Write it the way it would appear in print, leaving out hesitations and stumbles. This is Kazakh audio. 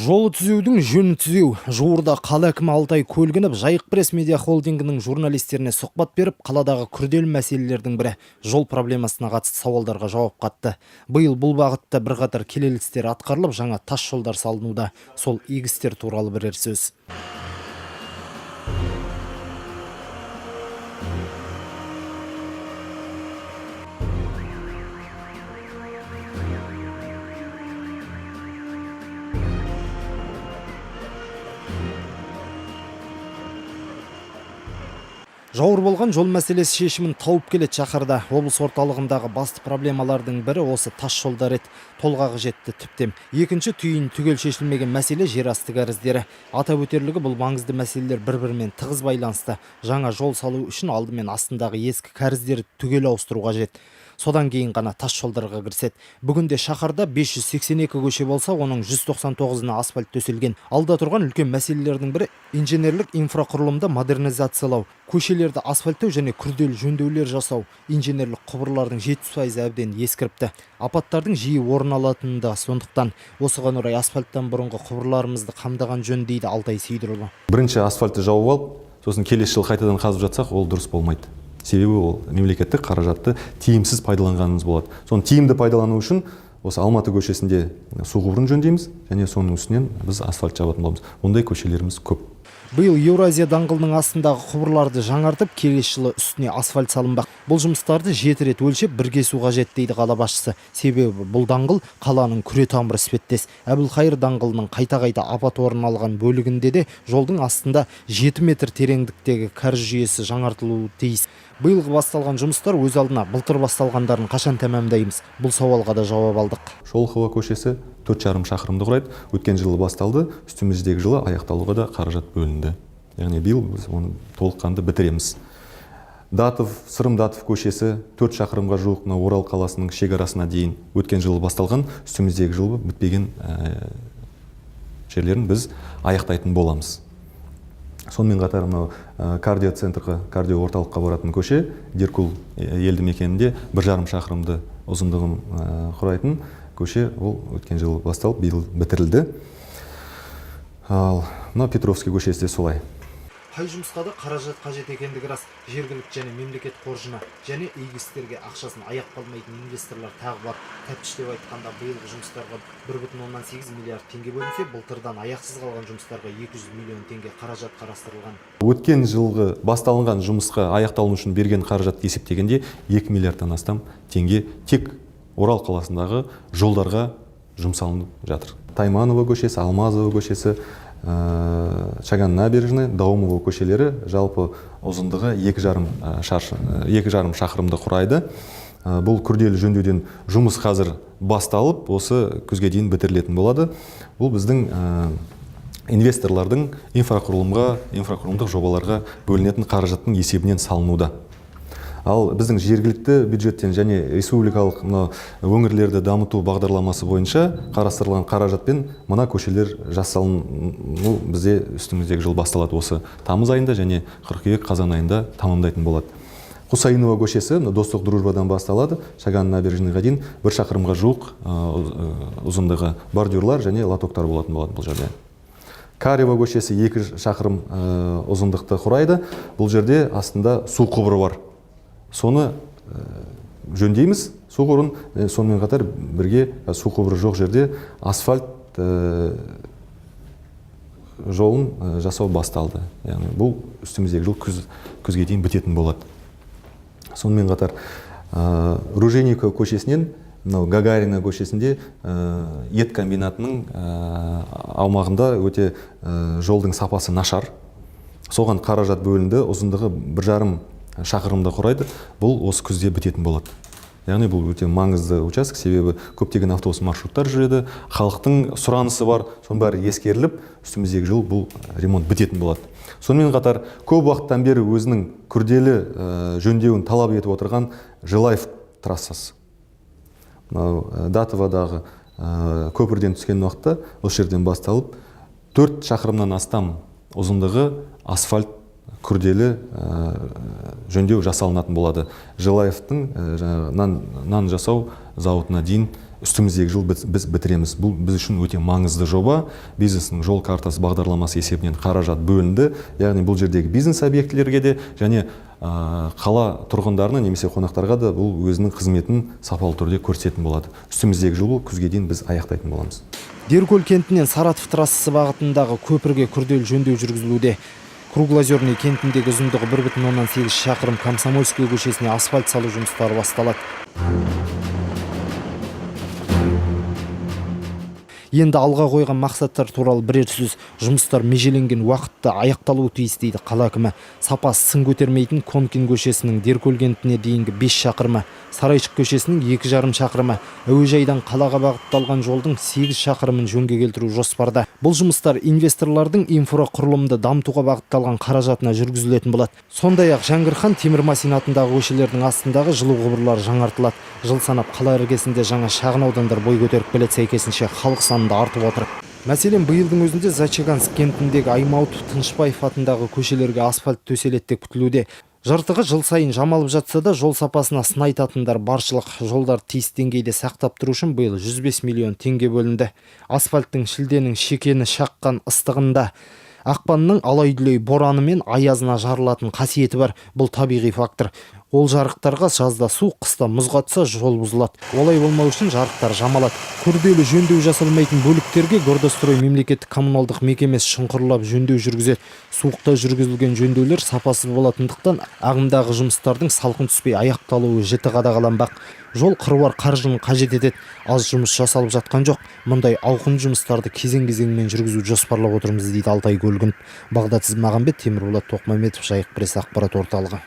Жолы түзеудің жөні түзеу. Жуырда қала әкімі Алтай Көлгінов Жайық пресс медиа холдингінің журналистеріне сұхбат беріп, қаладағы күрделі мәселелердің бірі жол проблемасына қатысты сауалдарға жауап қатты. Биыл бұл бағытта бірқатар келелі істер атқарылып, жаңа тас жолдар салынуда. Сол игі істер туралы бірер сөз. Жауыр болған жол мәселесі шешімін тауып келеді шаһарда. Облыс орталығындағы басты проблемалардың бірі осы тас жолдар еді. Толғағы жетті тіптен. Екінші түйін түгел шешілмеген мәселе жер асты кәріздері. Атап өтерлігі бұл маңызды мәселелер бір-бірімен тығыз байланысты. Жаңа жол салу үшін алдымен астындағы ескі кәріздерді түгел ауыстыру қажет. Содан кейін ғана тас жолдарға кіріседі. Бүгінде шаһарда 582 көше болса, оның 199-ына асфальт төселген. Алда тұрған үлкен мәселелердің бірі инженерлік инфрақұрылымды модернизациялау, көшелерді асфальттау және күрделі жөндеулер жасау. Инженерлік құбырлардың 70% әбден ескіріпті. Апаттардың жиі орын алатыны да сондықтан. Осыған орай асфальттан бұрынғы құбырларымызды қамдаған жөн дейді Алтай Сейдірұлы. Бірінші асфальтты жауып алып, сосын келесі жыл қайтадан қазып жатсақ, ол дұрыс болмайды. Себебі ол мемлекеттік қаражатты тиімсіз пайдаланғанымыз болады. Соны тиімді пайдалану үшін осы Алматы көшесінде су құбырын жөндейміз, және соның үстінен біз асфальт жабатын боламыз. Ондай көшелеріміз көп. Биыл Еуразия даңғылының астындағы құбырларды жаңартып, келесі жылы үстіне асфальт салынбақ. Бұл жұмыстарды 7 рет өлшеп бірге су қажет дейді қала басшысы. Себебі бұл даңғыл қаланың күре тамыры іспеттес. Әбілқайыр даңғылының қайта-қайта апат орын алған бөлігінде де жолдың астында 7 метр тереңдіктегі кәріз жүйесі жаңартылуы тиіс. Биылғы басталған жұмыстар өз алдына былтыр басталғандарын қашан тәмамдаймыз? Бұл сауалға да жауап алдық. Шолохова көшесі 4,5 шақырымды құрайды. Өткен жылы басталды, үстіміздегі жылы аяқталуға да қаражат бөлінді. Яғни биыл біз оны толыққанды бітіреміз. Сырым Датов көшесі 4 шақырымға жуық Орал қаласының шекарасына дейін өткен жылы басталған, үстіміздегі жылы бітпеген жерлерін біз аяқтайтын боламыз. Сонымен қатар кардиоцентрға, кардио орталыққа баратын көше Деркул елді мекенінде 1,5 шақырымды ұзындығын құрайтын көше, ол өткен жылы басталып, биыл бітірілді. Ал Петровский көшесі де солай. Қай жұмысқа да қаражат қажет екендігі рас. Жергілікті және мемлекет қоржына және игі істерге ақшасын аяқ қалмайтын инвесторлар тағы бар. Тәптіштеп айтқанда биылғы жұмыстарға 1,8 миллиард теңге бөлінсе, былтырдан аяқсыз қалған жұмыстарға 200 миллион теңге қаражат қарастырылған. Өткен жылғы басталынған жұмысқа аяқталу үшін берген қаражат есептегенде 2 миллиардтан астам теңге тек Орал қаласындағы жолдарға жұмсалынып жатыр. Тайманова көшесі, Алмазова көшесі, Чаган набережный, Даумова көшелері жалпы ұзындығы 2,5 шақырымды құрайды. Бұл күрделі жөндеуден жұмыс қазір басталып, осы күзге дейін бітірілетін болады. Бұл біздің инвесторлардың инфрақұрылымдық жобаларға бөлінетін қаражаттың есебінен салынуда. Ал біздің жергілікті бюджеттен және республикалық өңірлерді дамыту бағдарламасы бойынша қарастырылған қаражатпен мына көшелер жасалыну бізде үстіміздегі жыл басталады. Осы тамыз айында және қыркүйек-қазан айында тамамдайтын болады. Хусайнова көшесі Достық Дружбадан басталады, Чаган набережныйға дейін 1 шақырымға жуық ұзындығы бордюрлар және лотоктар болатын болады бұл жерде. Карева көшесі 2 шақырым ұзындықты құрайды. Бұл жерде астында су құбыры бар. Соны жөндейміз, су құбырын, сонымен қатар бірге су құбыры жоқ жерде асфальт жолын жасау басталды. Яғни бұл үстіміздегі жыл күзге дейін бітетін болады. Сонымен қатар Ружейникова көшесінен Гагарина көшесінде ет комбинатының аумағында өте жолдың сапасы нашар. Соған қаражат бөлінді, ұзындығы 1,5 шақырымда құрайды. Бұл осы күзде бітетін болады. Яғни бұл өте маңызды участок, себебі көптеген автобус маршруттар жүреді, халықтың сұранысы бар, соның бәрі ескеріліп, үстіміздегі жыл бұл ремонт бітетін болады. Сонымен қатар көп уақыттан бері өзінің күрделі жөндеуін талап етіп отырған Жилаев трассасы. Датовадағы көпірден түскен уақытта осы жерден басталып 4 шақырымнан астам ұзындығы асфальт күрделі жөндеу жасалынатын болады. Жилаевтың нан жасау зауытына дейін үстіміздегі жыл біз бітіреміз. Бұл біз үшін өте маңызды жоба. Бизнестің жол картасы бағдарламасы есебінен қаражат бөлінді. Яғни бұл жердегі бизнес объектілерге де және қала тұрғындарына немесе қонақтарға да бұл өзінің қызметін сапалы түрде көрсететін болады. Үстіміздегі жылы күзге дейін біз аяқтайтын боламыз. Деркөл кентінен Саратов трассасы бағытындағы көпірге күрделі жөндеу жүргізілуде. Круглозерный кентіндегі ұзындығы 1,8 шақырым Комсомольский көшесіне асфальт салу жұмыстары басталады. Енді алға қойған мақсаттар туралы бірер сөз. Жұмыстар межеленген уақытта аяқталуы тиіс дейді қала әкімі. Сапасы сын көтермейтін Конкин көшесінің Деркөл кентіне дейінгі 5 шақырымы, Сарайшық көшесінің 2,5 шақырымы, әуежайдан қалаға бағытталған жолдың 8 шақырымын жөнге келтіру жоспарда. Бұл жұмыстар инвесторлардың инфрақұрылымды дамытуға бағытталған қаражатына жүргізілетін болады. Сондай-ақ Жаңғырхан Темірмасин атындағы көшелердің астындағы жылу құбырлары жаңартылады. Жыл санап қала іргесінде жаңа шағын аудандар бой көтеріп келеді, сәйкесінше халық саны артып отыр. Мәселен, биылдың өзінде Зачаганск кентіндегі Аймауытов Тынышбаев атындағы көшелерге асфальт төселеді деп күтілуде. Жыртығы жыл сайын жамалып жатса да, жол сапасына сын айтатындар баршылық. Жолдар тиісті деңгейде сақтап тұру үшін биыл 105 миллион теңге бөлінді. Асфальттың шілденің шекені шаққан ыстығында ақпанның алай-дүлей бораны мен аязына жарылатын қасиеті бар. Бұл табиғи фактор. Ол жарықтарға жазда су, қыста мұз қатса жол бұзылады. Олай болмау үшін жарықтар жамалады. Күрделі жөндеу жасалмайтын бөліктерге Гордострой мемлекеттік коммуналдық мекемесі шұңқырлап жөндеу жүргізеді. Суықта жүргізілген жөндеулер сапасыз болатындықтан ағымдағы жұмыстардың салқын түспей аяқталуы жіті қадағаланбақ. Жол қыруар қаржыны қажет етеді. Аз жұмыс жасалып жатқан жоқ. Мұндай ауқымды жұмыстарды кезең-кезеңмен жүргізу жоспарлап отырмыз дейді Алтай Көлгінов. Бағдат Ізмағамбет, Темірболат Тоқмаметов, Жайық пресс ақпарат орталығы.